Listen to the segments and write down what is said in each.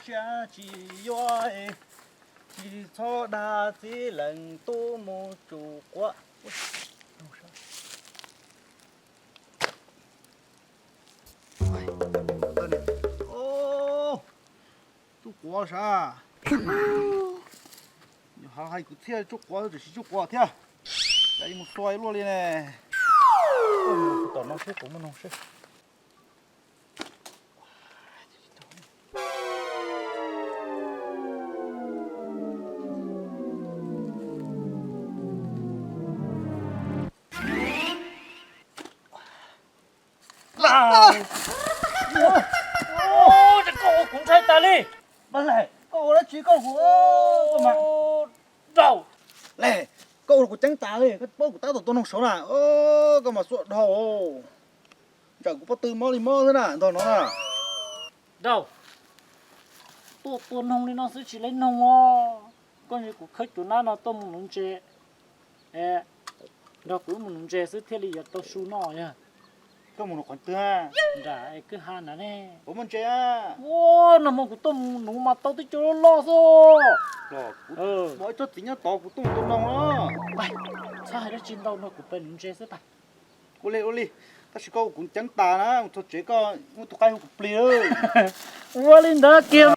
xa chỉ yoi chỉ cho đa chỉ lần tô mô chủ quá ô chủ quá sao họ hay cứ theo chủ quá rồi chủ quá theo đây một xoay luôn đi nè tao nó sẽ cũng nó sẽ Ô, cái cậu cũng thấy ta đi. Bác này, cậu đã chỉ cậu của mà Đâu? này, cậu của trắng ta đi, cái bố của tao tôi không xấu nào, ơ, cậu mà suốt đầu, chẳng có từ mò đi mò thế nào, thôi nó nào, Đâu? Tôi nông đi nó sẽ chỉ lấy nông à. Con gì của khách tụi nó tôi muốn nông chè. Ê, nó cũng muốn nông chè sẽ theo lý tôi su nó nha. cậu muốn nó còn tư ha, Dạ, cứ han nè nè. bố muốn chơi à, Ô, nó mà của tôi muốn nông mà tôi tới chỗ nó lo rồi. rồi, mỗi chút tính nhá to của tôi nông đó, Bài, sao hai đứa chín đâu nó của bên nông chè sẽ bài. ô li, ta chỉ cậu cũng trắng ta na, một chút chế con, một chút cái của plei ơi, Ô, lên đó kìa.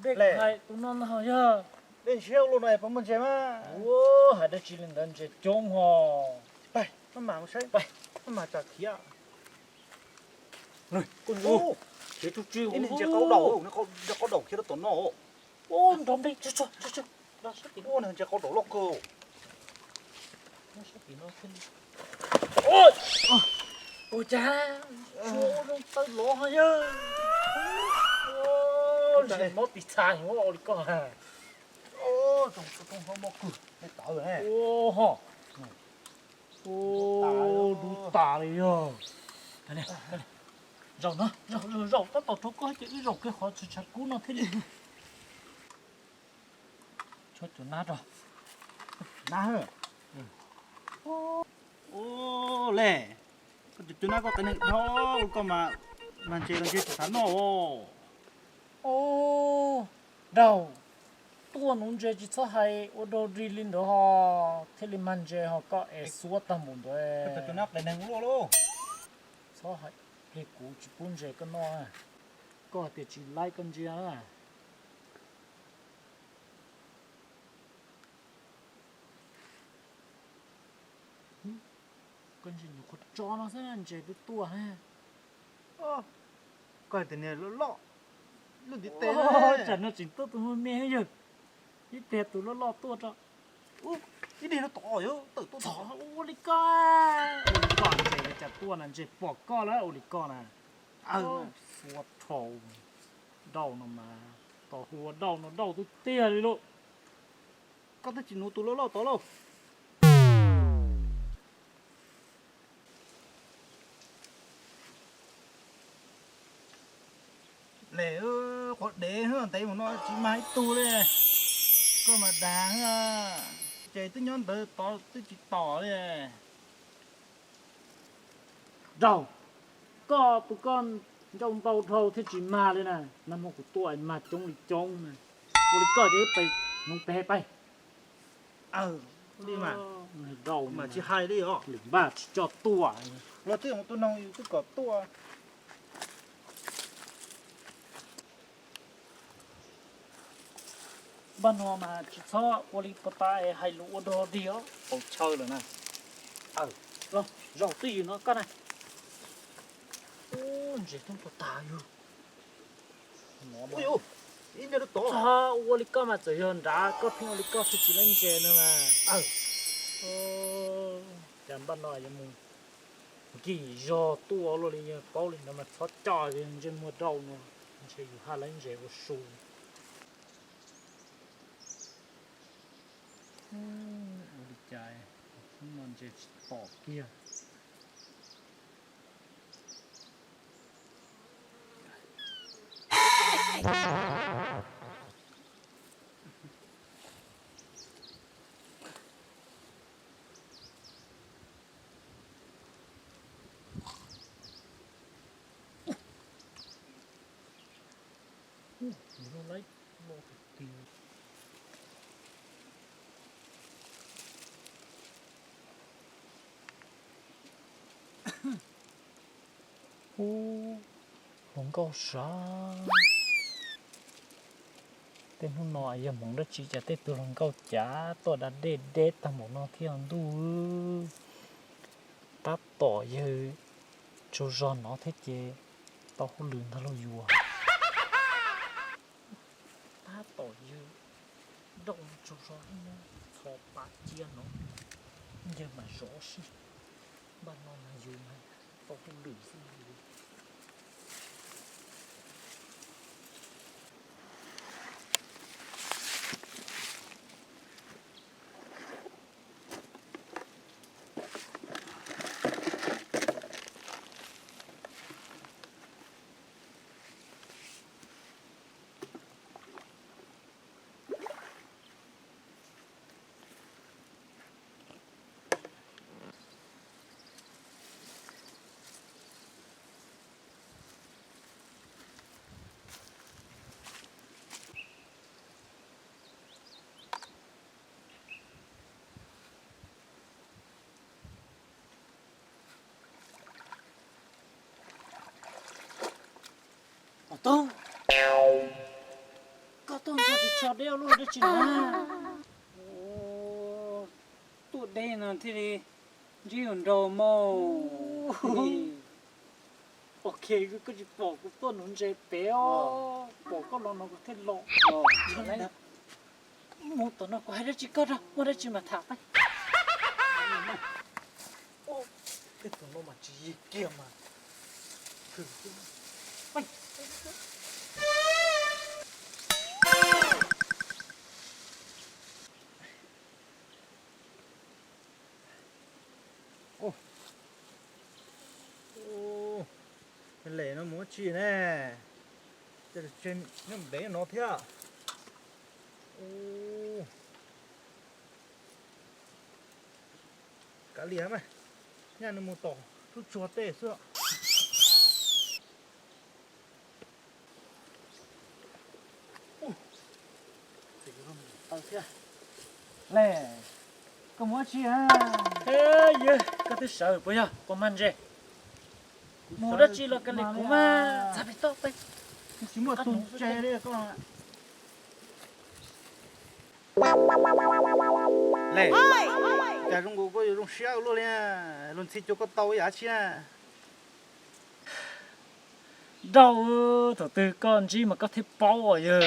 Biết Lệ. hay, tụi nó hỏi nhá. lên siêu luôn này, bố muốn chơi mà, Ô, hai đứa chín lên đơn chè trông hò. đây, nó mà một nó mà chả khí à, Con ô, chế chút chiêu. cái này chỉ có đầu, nó có đầu khi nó tổn nổ, Ô, đóng đi, cho. Đó sắp bị ô này chỉ có đầu lóc cơ. nó sắp bị nóขึ้น. Ôi! Ôi cha! Ô, nó tay lỗ hay nhá. Ô, chỉ mất bị sai hiểu không? Đi con à. Ô, không có cửa, cái tao rồi này. Ô, hả? Ô, đủ tà đi nhá. Đây này. Rau nó, rau, nó tao cho coi cái rau cái họ chặt cú nó thế đi. Cho tụi nó rồi. Na hả? Ô, lẹ. Chúng nó có cái này đó, có mà chơi thắn nó. Ô, đâu? Tôi muốn chơi chỉ cho hay ở đâu đi lên đó họ thế là mình chơi họ có ở suốt tầm muốn đấy. Chúng nó cái này luôn luôn. Cho hay cái cú chỉ muốn chơi cái nó à, có thể chỉ like con gì à. Con gì nó có cho nó sẽ làm chơi với tôi ha. Ô, coi cái này lọ. Lúc đi Ô, té. chẳng nó chỉ tôi tụi mẹ hết rồi. Ít tè tụi nó lo tôi cho. Ô, cái này nó to rồi, tự tôi Thỏ ô đi con. Ô đi con chơi cái chặt tôi làm chơi bỏ conแล้วô đi con à. Suốt thầu đau nó mà tỏ hùa đau nó đau tôi tia đi lộ. có thể chỉ nó tụi lọ to đâu. Lẹ ơi, có đế hơn tay mà nó chỉ mái tu đấy. Có mà đáng à. Chơi tôi nhón tới to tôi chỉ tỏ đấy. Rau có tụi con trong tàu thầu thì chỉ mà đây này năm một của tuổi mà trông đi trông này ô đi coi đấy phải nông pe bay Đi mà. rau Mà chỉ hai đi ó. lính ba chỉ cho tuổi Là tôi một tôi nông tôi có tua. ban hoa mà chỉ cho ô đi pata hay lúa đồ đi ó Ồ chơi rồi này. rồi rau tì nó con này ô chỉ không có tài rồi Ôi ôi. Ít nữa nó to. cho ô đi coi mà chỉ hơn đã có phim ô đi coi thì chỉ lên chè nữa mà ô chẳng ban nói cho mình kỳ do tua rồi đi bao lên nó mà thoát trò thì trên một đầu nó chỉ hai lên chè của su đi chạy non chè bỏ kia chỉ nó lấy một thì ô không có sao tên hôm nọ giờ mong đất chỉ cho tết tôi không có trả tôi đã đê tao mong nó thiên đu ta tỏ giờ cho giòn nó thế chứ tao không lường tao lâu vừa ta tỏ giờ động cho giòn nó thọ bát chia nó giờ mà rõ xí ban nó là dù mà tao không lường gì tông có tông sao thì cho đeo luôn đó chị na tụi đây là thế đi riêng đồ mồ ok cứ chỉ bỏ cái con nó dễ béo bỏ con nó có thể lọ cho nên một tuần nó quay đó chỉ có đâu một đó chỉ mà thả bay cái tuần nó mà chỉ kia mà thử bay cái lệ nó muốn chi nè cái trên nó để nó thế à cá lìa mày nhà nó mua tỏ chút chua tê xưa nè có muốn chi à thế gì có thể sợ bây giờ có mang gì mua đất chi là cái này cũng mà sao bị tốt vậy chỉ một tuần chè đấy các bạn ạ lệ nhà trong cô có dùng xe luôn nha luôn xịt cho con tàu giá chi à đâu từ từ con chi mà có thể bao à giờ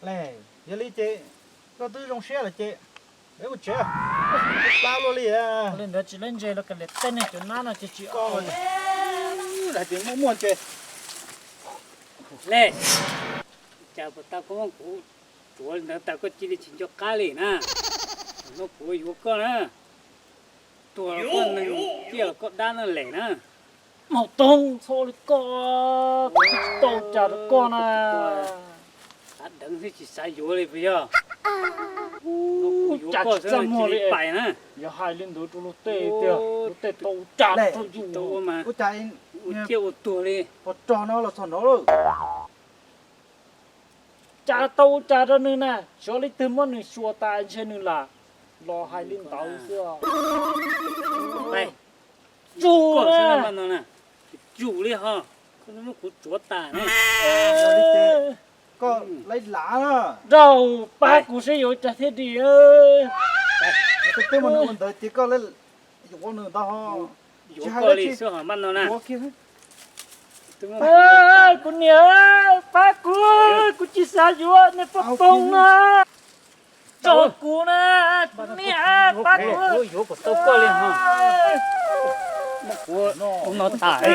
lệ giờ đi chè có tư dùng xe là chè đấy một chè bao luôn đi à lên đó chỉ lên chơi là cái này tên này chỗ nào là chỉ con là tiếng mua chè lệ chào bà ta có cụ chúa nó ta có chỉ để chỉnh cho cá lì nè nó cụ yếu con nè tuổi con này kia là con đan nó lẻ nè một tông thôi con tông chả được con à ta đừng thì chỉ sai yếu đi bây giờ chả có chăm mua đi bài nè giờ hai lên đối cho lô tê lô tê tông chả thôi dù đâu mà cô chạy tiêu tuổi đi có trò nó là sòn nó rồi chả tông chả đó nữa nè cho lấy từ món này xua tay trên nữa là lo hai lên tàu xưa này chú có sao nè mà nó nè chủ đi ha nó cụ chúa ta nè có lấy lá đó đâu ba cụ sẽ vô chả thế đi ơi cái tên mình tới chỉ có lấy dùng nữa đó yếu con đi sao hả mắt nó nè có kia ơi cụ nhớ ba cụ chỉ xa vô nên phát tông à cho cụ nè nè ba cụ yếu của tao có liền ha nó tải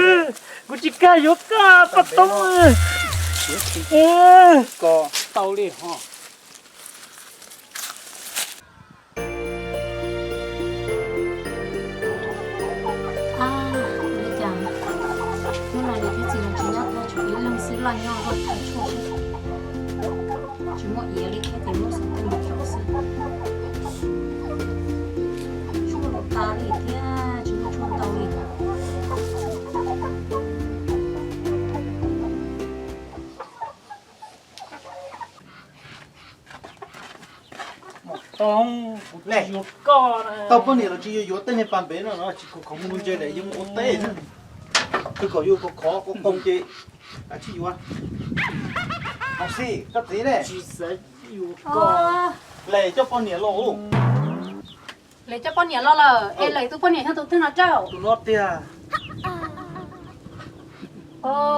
cụ chỉ ca vô ca phát tông có tao liền ha你讲，原来你这几个主要在处理冷死烂药和排错事，就我夜里开点我是跟你调事，说了大了一点，就我穿道理的。tông Lẹ. yếu con này tao bữa nay là chỉ yếu tên này bàn bể nó chỉ có không muốn chơi này nhưng mà tê nữa cứ có yếu có khó có công chơi à chỉ yếu học sĩ cái gì đấy chỉ sẽ yếu con ờ lệ cho con nhỉ lộ lấy cho con nhỉ lo là em lấy tụi con nhỉ cho tụi nó trâu tụi nó tia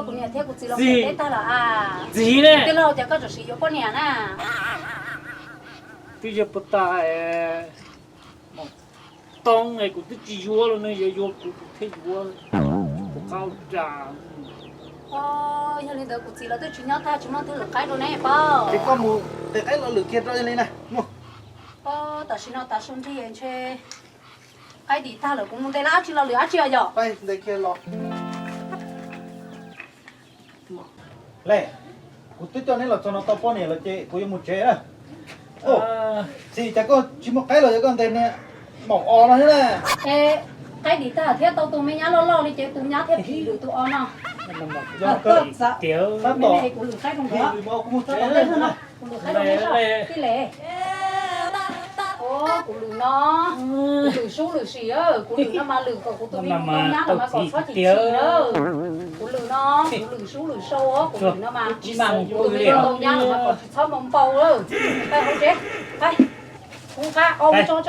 cũng nhỉ thế cũng chỉ là một ta là à gì thế đấy lâu chắc có chỉ có con nhỉ nè bây giờ bắt ta tông này cũng chỉ yếu rồi này yếu cũng thấy yếu cũng cao trà giờ lên đó cũng chỉ là tôi chỉ nhớ ta chúng nó thứ là cái đồ này bao cái con mù để cái nó lử kia ra đây này mua ta xin nó ta xong thì em chơi cái gì ta là cũng đây là chỉ là lửa chưa giờ đây đây kia lọ lệ cụ tôi cho nên là cho nó tao bữa nay là chơi cụ một chơi à ô gì chắc có chỉ một cái rồi con tên này mỏng o nó thế này ê cái gì ta thiết tao tụi mình nhá lo đi chơi tụi nhá thiết thì được tụi on nào do cơ kiểu bắt bên bỏ này cũng được cái không thì có bao cũng cái sẽ lên lên hơn nữa nào cũng được cái lên sao cái lệ cũng được nó lử số lử xì á cũng được nó mà lử còn của tụi mình không nhá là mà còn có chỉ đó cũng lử nó cũng lử số lử sâu á cũng được nó mà chỉ mang tụi mình không nhá là mà còn chỉ thơm mông bầu đó đây không chết đây không cá ôm cho